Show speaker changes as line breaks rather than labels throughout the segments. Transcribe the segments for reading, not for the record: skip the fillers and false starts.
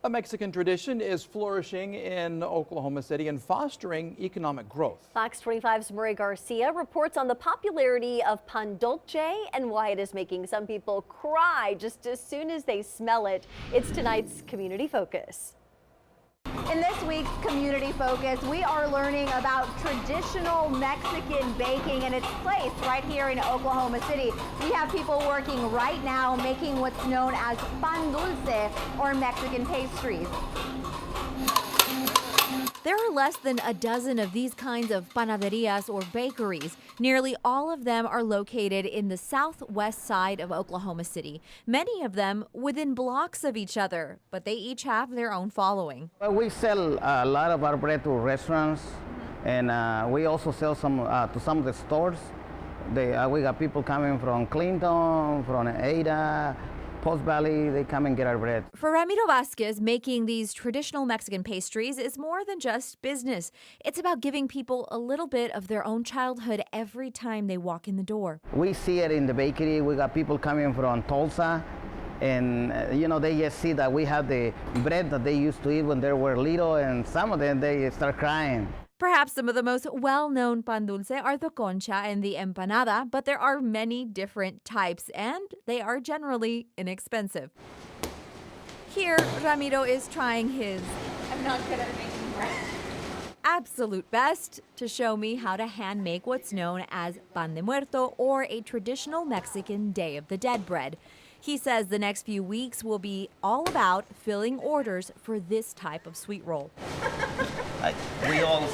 A Mexican tradition is flourishing in Oklahoma City and fostering economic growth.
Fox 25's Maria Garcia reports on the popularity of pan dulce and why it is making some people cry just as soon as they smell it. It's tonight's Community Focus.
In this week's Community Focus, we are learning about traditional Mexican baking and its place right here in Oklahoma City. We have people working right now making what's known as pan dulce, or Mexican pastries.
There are less than a dozen of these kinds of panaderias or bakeries. Nearly all of them are located in the southwest side of Oklahoma City, many of them within blocks of each other, but they each have their own following.
Well, we sell a lot of our bread to restaurants, and we also sell some to some of the stores. We got people coming from Clinton, from Ada, Post Valley. They come and get our bread.
For Ramiro Vasquez, making these traditional Mexican pastries is more than just business. It's about giving people a little bit of their own childhood every time they walk in the door.
We see it in the bakery. We got people coming from Tulsa, and they just see that we have the bread that they used to eat when they were little, and some of them, they start crying.
Perhaps some of the most well-known pan dulce are the concha and the empanada, but there are many different types, and they are generally inexpensive. Here, Ramiro is trying his
I'm not good at making bread.
absolute best to show me how to hand make what's known as pan de muerto, or a traditional Mexican Day of the Dead bread. He says the next few weeks will be all about filling orders for this type of sweet roll.
We all.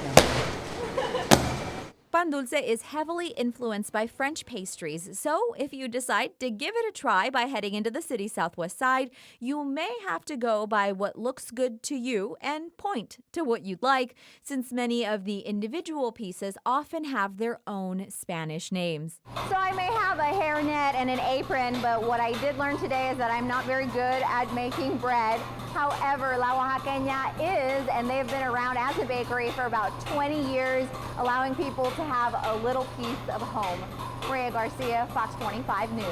Pan dulce is heavily influenced by French pastries, so if you decide to give it a try by heading into the city's southwest side, you may have to go by what looks good to you and point to what you'd like, since many of the individual pieces often have their own Spanish names.
So I may have a hairnet and an apron, but what I did learn today is that I'm not very good at making bread. However, La Oaxaqueña is, and they've been around as a bakery for about 20 years, allowing people to have a little piece of home. Maria Garcia, Fox 25 News.